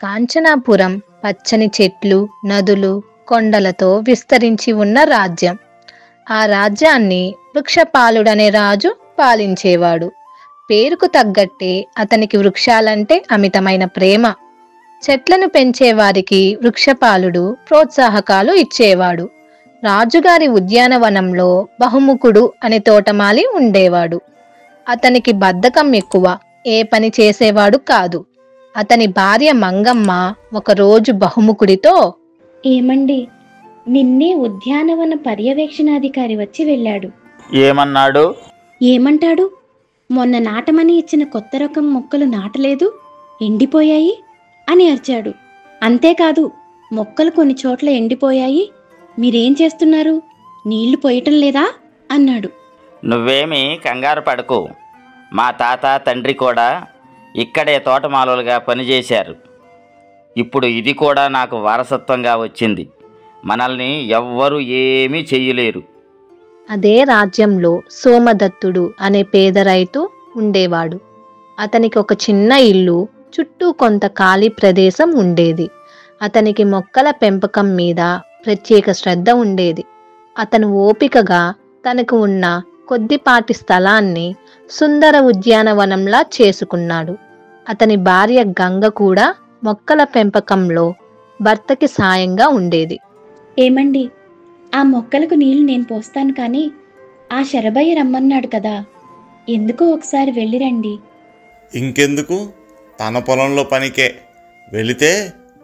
కాంచనాపురం పచ్చని చెట్లు, నదులు, కొండలతో విస్తరించి ఉన్న రాజ్యం. ఆ రాజ్యాన్ని వృక్షపాలుడనే రాజు పాలించేవాడు. పేరుకు తగ్గట్టే అతనికి వృక్షాలంటే అమితమైన ప్రేమ. చెట్లను పెంచేవారికి వృక్షపాలుడు ప్రోత్సాహకాలు ఇచ్చేవాడు. రాజుగారి ఉద్యానవనంలో బహుముఖుడు అనే తోటమాలి ఉండేవాడు. అతనికి బద్ధకం ఎక్కువ, ఏ పని చేసేవాడు కాదు. అతని భార్య మంగమ్మ ఒకరోజు బహుముఖుడితో, ఏమండి, నిన్నే ఉద్యానవన పర్యవేక్షణాధికారి వచ్చి వెళ్ళాడు. ఏమన్నాడు? ఏమంటాడు? మొన్న నాటమని ఇచ్చిన కొత్త రకం మొక్కలు నాటలేదు, ఎండిపోయాయి అని అరిచాడు. అంతేకాదు, మొక్కలు కొన్ని చోట్ల ఎండిపోయాయి, మీరేం చేస్తున్నారు, నీళ్లు పోయటం లేదా అన్నాడు. నువ్వేమీ కంగారు పడకు. మా తాత తండ్రి కూడా ఇక్కడే తోటమాలులుగా పనిచేశారు. ఇప్పుడు ఇది కూడా నాకు వారసత్వంగా వచ్చింది. మనల్ని ఎవ్వరూ ఏమీ చెయ్యలేరు. అదే రాజ్యంలో సోమదత్తుడు అనే పేద రైతు ఉండేవాడు. అతనికి ఒక చిన్న ఇల్లు, చుట్టూ కొంత ఖాళీ ప్రదేశం ఉండేది. అతనికి మొక్కల పెంపకం మీద ప్రత్యేక శ్రద్ధ ఉండేది. అతను ఓపికగా తనకు ఉన్న కొద్దిపాటి స్థలాన్ని సుందర ఉద్యానవనంలా చేసుకున్నాడు. అతని భార్య గంగ కూడా మొక్కల పెంపకంలో భర్తకి సాయంగా ఉండేది. ఏమండి, ఆ మొక్కలకు నీళ్లు నేను పోస్తాను, కానీ ఆ శరభయ్య రమ్మన్నాడు కదా, ఎందుకో ఒకసారి వెళ్ళిరండి. ఇంకెందుకు, తన పొలంలో పనికే వెళితే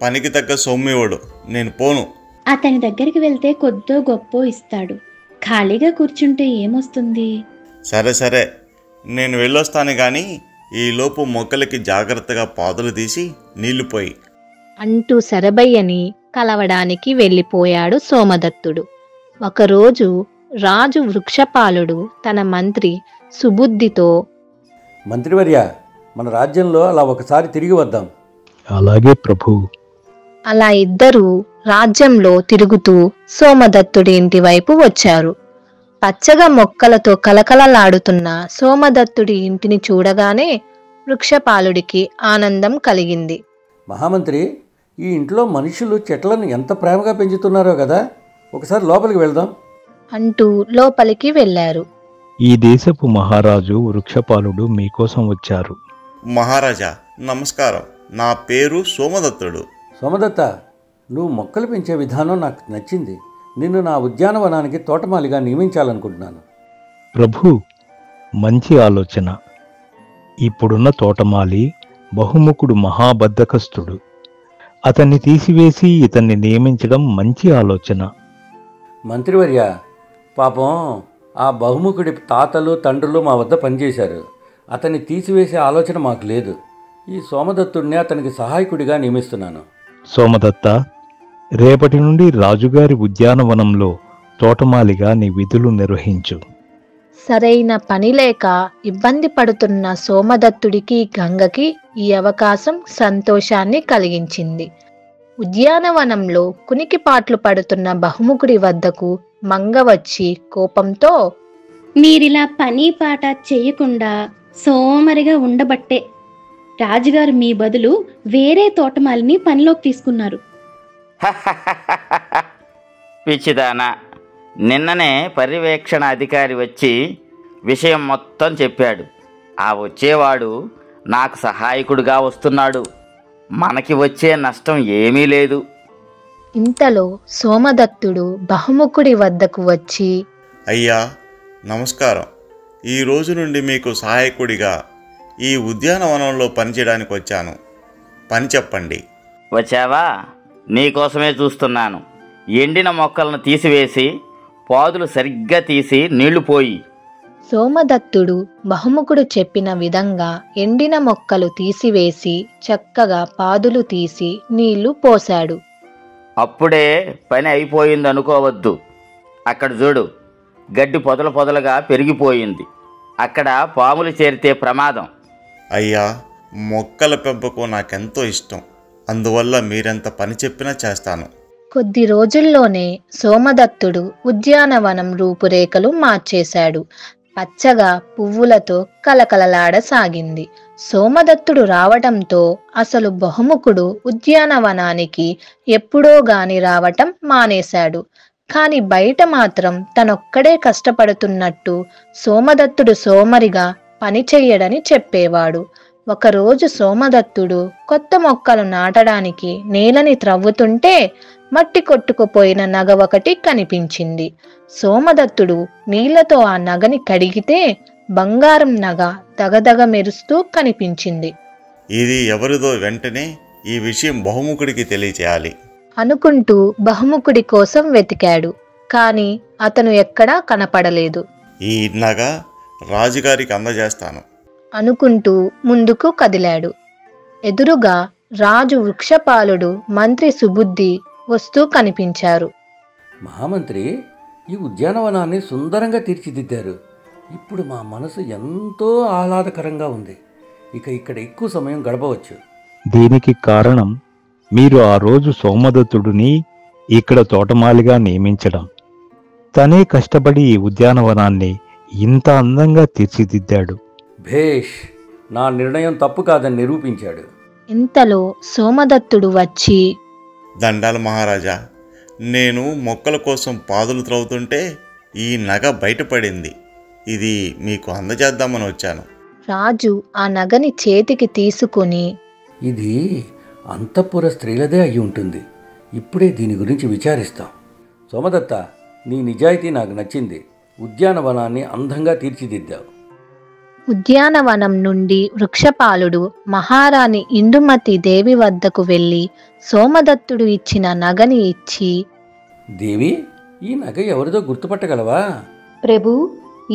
పనికి తగ్గ సొమ్మివాడు, నేను పోను. అతని దగ్గరికి వెళ్తే కొద్దో గొప్పో ఇస్తాడు, ఖాళీగా కూర్చుంటే ఏమొస్తుంది? సరే సరే, నేను వెళ్ళొస్తాను కానీ ఈలోపు మొక్కలకి జాగ్రత్తగా పాదులు తీసి నీళ్లు పోయి అంటూ శరభయ్యని కలవడానికి వెళ్ళిపోయాడు సోమదత్తుడు. ఒకరోజు రాజు వృక్షపాలుడు తన మంత్రి సుబుద్ధితో, మంత్రివర్య, మన రాజ్యంలో అలా ఒకసారి తిరిగి వద్దాం. అలాగే ప్రభు. అలా ఇద్దరూ రాజ్యంలో తిరుగుతూ సోమదత్తుడి ఇంటి వైపు వచ్చారు. పచ్చగా మొక్కలతో కలకలలాడుతున్న సోమదత్తుడి ఇంటిని చూడగానే వృక్షపాలుడికి ఆనందం కలిగింది. మహామంత్రి, ఈ ఇంట్లో మనుషులు చెట్లను ఎంత ప్రేమగా పెంచుతున్నారో కదా, ఒకసారి లోపలికి వెళ్దాం అంటూ లోపలికి వెళ్లారు. ఈ దేశపు మహారాజు వృక్షపాలుడు మీకోసం వచ్చారు. మహారాజా నమస్కారం, నా పేరు సోమదత్తుడు. సోమదత్త, నువ్వు మొక్కలు పెంచే విధానం నాకు నచ్చింది. నిన్ను నా ఉద్యానవనానికి తోటమాలిగా నియమించాలనుకుంటున్నాను. ప్రభు, మంచి ఆలోచన. ఇప్పుడున్న తోటమాలి బహుముఖుడు మహాబద్ధకస్తుడు. అతన్ని తీసివేసి ఇతన్ని నియమించడం మంచి ఆలోచన. మంత్రివర్య, పాపం ఆ బహుముఖుడి తాతలు తండ్రులు మా వద్ద పనిచేశారు. అతన్ని తీసివేసే ఆలోచన మాకు లేదు. ఈ సోమదత్తుడిని అతనికి సహాయకుడిగా నియమిస్తున్నాను. సోమదత్త, రేపటి నుండి రాజుగారి ఉద్యానవనంలో తోటమాలిగా నీ విధులు నిర్వహించు. సరైన పని లేక ఇబ్బంది పడుతున్న సోమదత్తుడికి గంగకి ఈ అవకాశం సంతోషాన్ని కలిగించింది. ఉద్యానవనంలో కునికిపాట్లు పడుతున్న బహుముఖుడి వద్దకు మంగ వచ్చి కోపంతో, మీరిలా పని పాట చెయ్యకుండా సోమరిగా ఉండబట్టే రాజుగారు మీ బదులు వేరే తోటమాలిని పనిలోకి తీసుకున్నారు. పిచ్చిదానా, నిన్ననే పర్యవేక్షణ అధికారి వచ్చి విషయం మొత్తం చెప్పాడు. ఆ వచ్చేవాడు నాకు సహాయకుడిగా వస్తున్నాడు. మనకి వచ్చే నష్టం ఏమీ లేదు. ఇంతలో సోమదత్తుడు బహుముఖుడి వద్దకు వచ్చి, అయ్యా నమస్కారం, ఈ రోజు నుండి మీకు సహాయకుడిగా ఈ ఉద్యానవనంలో పనిచేయడానికి వచ్చాను. పని చెప్పండి. వచ్చావా? నీకోసమే చూస్తున్నాను. ఎండిన మొక్కలను తీసివేసి పాదులు సరిగ్గా తీసి నీళ్లు పోయి. సోమదత్తుడు బహుముఖుడు చెప్పిన విధంగా ఎండిన మొక్కలు తీసివేసి చక్కగా పాదులు తీసి నీళ్లు పోశాడు. అప్పుడే పని అయిపోయిందనుకోవద్దు. అక్కడ చూడు, గడ్డి పొదలు పొదలుగా పెరిగిపోయింది. అక్కడ పాములు చేరితే ప్రమాదం. అయ్యా, మొక్కల పెంపకం నాకెంతో ఇష్టం. అందువల్ల మీరెంత పని చెప్పినా చేస్తాను. కొద్ది రోజుల్లోనే సోమదత్తుడు ఉద్యానవనం రూపురేఖలు మార్చేశాడు. పచ్చగా పువ్వులతో కలకలలాడసాగింది. సోమదత్తుడు రావటంతో అసలు బహుముఖుడు ఉద్యానవనానికి ఎప్పుడో గాని రావటం మానేశాడు. కాని బయట మాత్రం తనొక్కడే కష్టపడుతున్నట్టు సోమదత్తుడు సోమరిగా పని చెయ్యడని చెప్పేవాడు. ఒకరోజు సోమదత్తుడు కొత్త మొక్కలు నాటడానికి నేలని త్రవ్వుతుంటే మట్టి కొట్టుకుపోయిన నగ ఒకటి కనిపించింది. సోమదత్తుడు నీళ్లతో ఆ నగని కడిగితే బంగారం నగ దగదగ మెరుస్తూ కనిపించింది. ఇది ఎవరిదో వెంటనే ఈ విషయం బహుముఖుడికి తెలియచేయాలి అనుకుంటూ బహుముఖుడి కోసం వెతికాడు. కాని అతను ఎక్కడా కనపడలేదు. ఈ నగ రాజుగారికి అందజేస్తాను అనుకుంటూ ముందుకు కదిలాడు. ఎదురుగా రాజు వృక్షపాలుడు మంత్రి సుబుద్ధి వస్తూ కనిపించారు. మహామంత్రి, ఈ ఉద్యానవనాన్ని సుందరంగా తీర్చిదిద్దారు. ఇప్పుడు మా మనసు ఎంతో ఆహ్లాదకరంగా ఉంది. ఇక ఇక్కడ ఎక్కువ సమయం గడపవచ్చు. దీనికి కారణం మీరు ఆ రోజు సోమదత్తుడిని ఇక్కడ తోటమాలిగా నియమించడం. తనే కష్టపడి ఈ ఉద్యానవనాన్ని ఇంత అందంగా తీర్చిదిద్దాడు. భేష్, నా నిర్ణయం తప్పు కాదని నిరూపించాడు. ఇంతలో సోమదత్తుడు వచ్చి, దండాలు మహారాజా, నేను మొక్కల కోసం పాదులు త్రవ్వుతుంటే ఈ నగ బయటపడింది. ఇది మీకు అందజేద్దామని వచ్చాను. రాజు ఆ నగని చేతికి తీసుకుని, ఇది అంతఃపుర స్త్రీలదే అయి ఉంటుంది. ఇప్పుడే దీని గురించి విచారిస్తాం. సోమదత్త, నీ నిజాయితీ నాకు నచ్చింది. ఉద్యానవనాన్ని అందంగా తీర్చిదిద్దావు. ఉద్యానవనం నుండి వృక్షపాలుడు మహారాణి ఇందుమతి దేవి వద్దకు వెళ్ళి సోమదత్తుడు ఇచ్చిన నగని ఇచ్చి, దేవి, ఈ నగ ఎవరిదో గుర్తుపట్టగలవా? ప్రభు,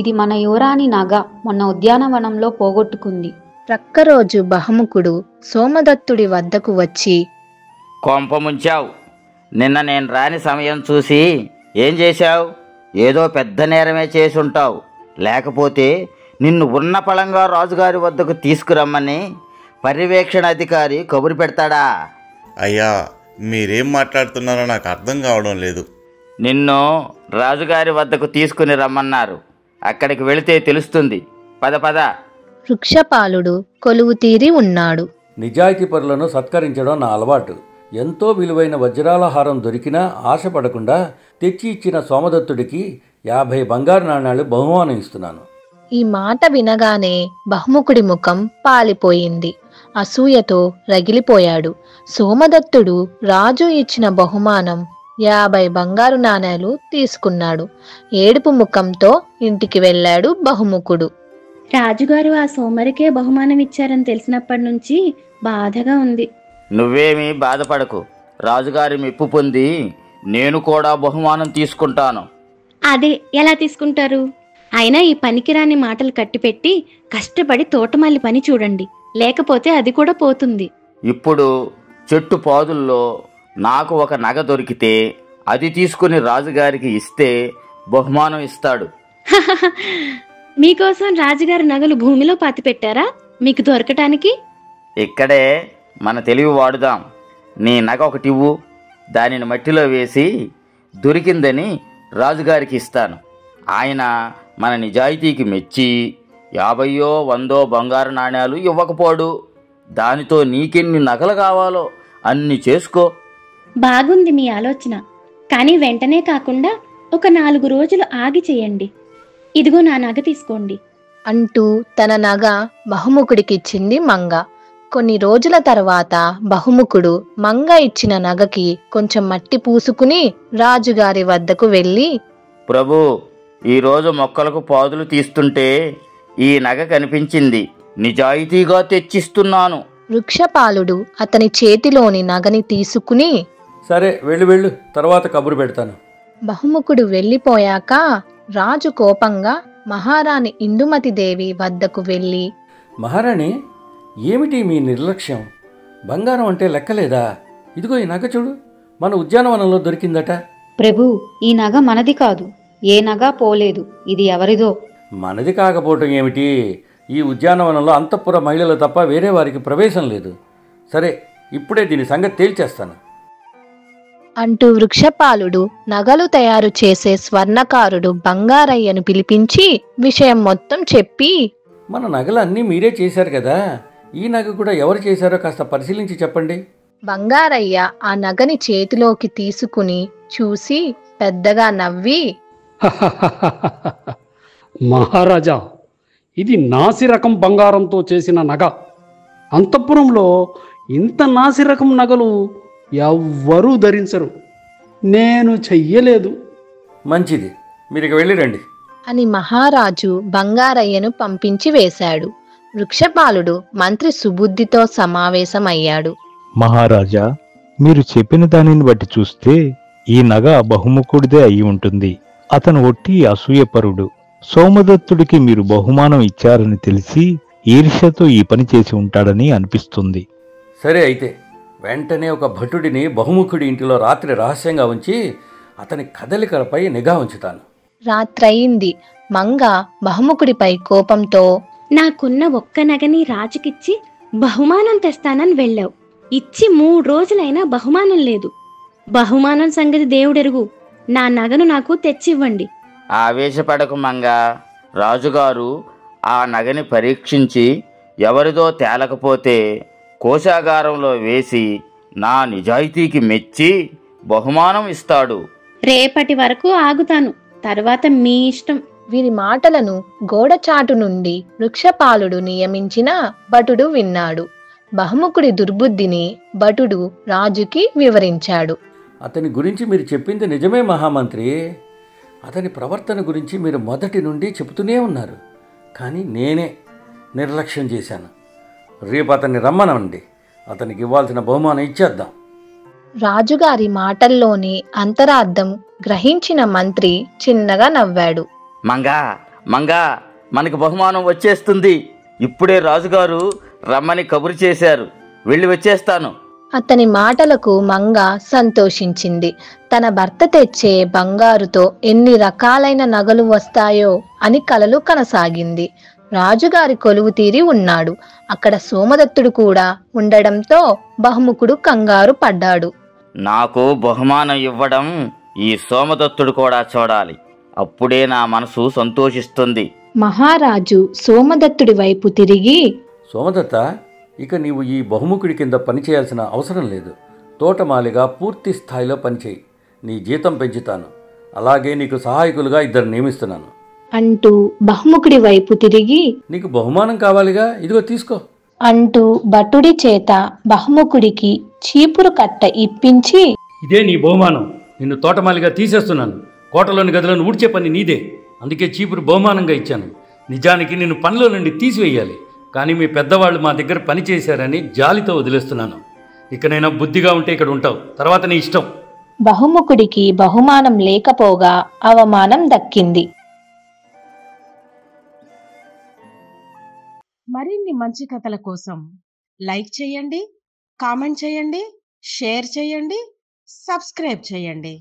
ఇది మన యువరాణి నగ మొన్న ఉద్యానవనంలో పోగొట్టుకుంది. ప్రక్కరోజు బహుముఖుడు సోమదత్తుడి వద్దకు వచ్చి, కొంప ముంచావు. నిన్న నేను రాని సమయం చూసి ఏం చేశావు? ఏదో పెద్ద నేరమే చేసుంటావు. లేకపోతే నిన్ను ఉన్న పళంగా రాజుగారి వద్దకు తీసుకురమ్మని పర్యవేక్షణ అధికారి కబురు పెడతాడా? అయ్యా, మీరేం మాట్లాడుతున్నారో నాకు అర్థం కావడం లేదు. నిన్ను రాజుగారి వద్దకు తీసుకుని రమ్మన్నారు. అక్కడికి వెళితే తెలుస్తుంది. పద పద. వృక్షపాలుడు కొలువు తీరి ఉన్నాడు. నిజాయితీ పరులను సత్కరించడం నా అలవాటు. ఎంతో విలువైన వజ్రాల హారం దొరికినా ఆశపడకుండా తెచ్చి ఇచ్చిన సోమదత్తుడికి 50 బంగారు నాణ్యాలు బహుమానం ఇస్తున్నాను. ఈ మాట వినగానే బహుముఖుడి ముఖం పాలిపోయింది. అసూయతో రగిలిపోయాడు. సోమదత్తుడు రాజు ఇచ్చిన బహుమానం 50 బంగారు నాణేలు తీసుకున్నాడు. ఏడుపు ముఖంతో ఇంటికి వెళ్ళాడు బహుముఖుడు. రాజుగారు ఆ సోమరికే బహుమానం ఇచ్చారని తెలిసినప్పటి నుంచి బాధగా ఉంది. నువ్వేమీ బాధపడకు. రాజుగారి మెప్పు పొంది నేను కూడా బహుమానం తీసుకుంటాను. అదే ఎలా తీసుకుంటారు? అయినా ఈ పనికిరాని మాటలు కట్టిపెట్టి కష్టపడి తోటమాలి పని చూడండి, లేకపోతే అది కూడా పోతుంది. ఇప్పుడు చెట్టు పాదుల్లో నాకు ఒక నగ దొరికితే అది తీసుకుని రాజుగారికి ఇస్తే బహుమానం ఇస్తాడు. మీకోసం రాజుగారి నగలు భూమిలో పాతిపెట్టారా మీకు దొరకటానికి? ఇక్కడే మన తెలివి వాడుదాం. నీ నగ ఒకటివ్వు, దానిని మట్టిలో వేసి దొరికిందని రాజుగారికి ఇస్తాను. ఆయన మన నిజాయితీకి మెచ్చి 50 100 బంగారు నాణ్యాలు ఇవ్వకపోడు. దానితో నీకెన్ని నగలు కావాలో అన్ని చేసుకో. బాగుంది మీ ఆలోచన. కానీ వెంటనే కాకుండా ఒక 4 రోజులు ఆగి చేయండి. ఇదిగో నా నగ తీసుకోండి అంటూ తన నగ బహుముఖుడికిచ్చింది మంగ. కొన్ని రోజుల తర్వాత బహుముఖుడు మంగ ఇచ్చిన నగకి కొంచెం మట్టి పూసుకుని రాజుగారి వద్దకు వెళ్ళి, ప్రభు, ఈరోజు మొక్కలకు పాదులు తీస్తుంటే ఈ నగ కనిపించింది. నిజాయితీగా తెచ్చిస్తున్నాను. వృక్షపాలుడు అతని చేతిలోని నగని తీసుకుని, సరే, వెళ్ళు, తర్వాత కబురు పెడతాను. బహుముఖుడు వెళ్ళిపోయాక రాజు కోపంగా మహారాణి ఇందుమతి దేవి వద్దకు వెళ్ళి, మహారాణి, ఏమిటి మీ నిర్లక్ష్యం? బంగారం అంటే లెక్కలేదా? ఇదిగో ఈ నగ చూడు, మన ఉద్యానవనంలో దొరికిందట. ప్రభు, ఈ నగ మనది కాదు. ఏ నగ పోలేదు. ఇది ఎవరిదో. మనది కాకపోవటం ఏమిటి? ఈ ఉద్యానవనంలో అంతఃపుర మహిళలు తప్ప వేరే వారికి ప్రవేశం లేదు. సరే, ఇప్పుడే దీని సంగతి తేల్చేస్తాను. అంటూ వృక్షపాలుడు నగలు తయారు చేసే స్వర్ణకారుడు బంగారయ్యను పిలిపించి విషయం మొత్తం చెప్పి, మన నగలు అన్నీ మీరే చేశారు కదా, ఈ నగ కూడా ఎవరు చేశారో కాస్త పరిశీలించి చెప్పండి. బంగారయ్య ఆ నగని చేతిలోకి తీసుకుని చూసి పెద్దగా నవ్వి, మహారాజా, ఇది నాసిరకం బంగారంతో చేసిన నగ. అంతఃపురంలో ఇంత నాసిరకం నగలు ఎవ్వరూ ధరించరు. నేను చెయ్యలేదు. మంచిది, మీరు ఇక వెళ్ళిరండి అని మహారాజు బంగారయ్యను పంపించి వేశాడు. వృక్షపాలుడు మంత్రి సుబుద్ధితో సమావేశమయ్యాడు. మహారాజా, మీరు చెప్పిన దానిని బట్టి చూస్తే ఈ నగ బహుముఖుడిదే అయి ఉంటుంది. అతను ఒట్టి అసూయపరుడు. సోమదత్తుడికి మీరు బహుమానం ఇచ్చారని తెలిసి ఈర్ష్యతో ఈ పని చేసి ఉంటాడని అనిపిస్తుంది. సరే, అయితే వెంటనే ఒక భటుడిని బహుముఖుడి ఇంటిలో రాత్రి రహస్యంగా ఉంచి అతని కదలికలపై నిఘా ఉంచుతాను. రాత్రయింది. మంగ బహుముఖుడిపై కోపంతో, నాకున్న ఒక్క నగని రాజుకిచ్చి బహుమానం తెస్తానని వెళ్ళావు. ఇచ్చి 3 రోజులైనా బహుమానం లేదు. బహుమానం సంగతి దేవుడెరుగు. నా నగను నాకు తెచ్చివ్వండి. ఆవేశపడకు మంగా. రాజుగారు ఆ నగని పరీక్షించి ఎవరిదో తేలకపోతే కోశాగారంలో వేసి నా నిజాయితీకి మెచ్చి బహుమానం ఇస్తాడు. రేపటి వరకు ఆగుతాను, తర్వాత మీ ఇష్టం. వీరి మాటలను గోడచాటు నుండి వృక్షపాలుడు నియమించిన భటుడు విన్నాడు. బహుముఖుడి దుర్బుద్ధిని భటుడు రాజుకి వివరించాడు. అతని గురించి మీరు చెప్పింది నిజమే మహామంత్రి. అతని ప్రవర్తన గురించి మీరు మొదటి నుండి చెబుతూనే ఉన్నారు, కానీ నేనే నిర్లక్ష్యం చేశాను. రేపు అతన్ని రమ్మనండి, అతనికి ఇవ్వాల్సిన బహుమానం ఇచ్చేద్దాం. రాజుగారి మాటల్లోని అంతరార్థం గ్రహించిన మంత్రి చిన్నగా నవ్వాడు. మంగా మంగా, మనకి బహుమానం వచ్చేస్తుంది. ఇప్పుడే రాజుగారు రమ్మని కబురు చేశారు. వెళ్ళి వచ్చేస్తాను. అతని మాటలకు మంగ సంతోషించింది. తన భర్త తెచ్చే బంగారుతో ఎన్ని రకాలైన నగలు వస్తాయో అని కలలు కనసాగింది. రాజుగారి కొలువు తీరి ఉన్నాడు. అక్కడ సోమదత్తుడు కూడా ఉండడంతో బహుముఖుడు కంగారు పడ్డాడు. నాకు బహుమానం ఇవ్వడం ఈ సోమదత్తుడు కూడా చూడాలి. అప్పుడే నా మనసు సంతోషిస్తుంది. మహారాజు సోమదత్తుడి వైపు తిరిగి, సోమదత్త, ఇక నీవు ఈ బహుముఖుడి కింద పనిచేయాల్సిన అవసరం లేదు. తోటమాలిగా పూర్తి స్థాయిలో పనిచేయి. నీ జీతం పెంచుతాను. అలాగే నీకు సహాయకులుగా 2 నియమిస్తున్నాను అంటూ బహుముఖుడి వైపు తిరిగి, నీకు బహుమానం కావాలిగా, ఇదిగో తీసుకో అంటూ భటుడి చేత బహుముఖుడికి చీపురు కట్ట ఇప్పించి, ఇదే నీ బహుమానం. నిన్ను తోటమాలిగా తీసేస్తున్నాను. కోటలోని గదులను ఊడ్చే పని నీదే. అందుకే చీపురు బహుమానంగా ఇచ్చాను. నిజానికి నిన్ను పనిలో నుండి తీసివేయాలి, కానీ మీ పెద్దవాళ్ళు మా దగ్గర పని చేశారని జాలితో వదిలేస్తున్నాను. ఇకనైనా బుద్ధిగా ఉంటే ఇక్కడ ఉంటావు, తర్వాత నీ ఇష్టం. బహుముఖుడికి బహుమానం లేకపోగా అవమానం దక్కింది. మరిన్ని మంచి కథల కోసం లైక్ చేయండి, కామెంట్ చేయండి, షేర్ చేయండి, సబ్స్క్రైబ్ చేయండి.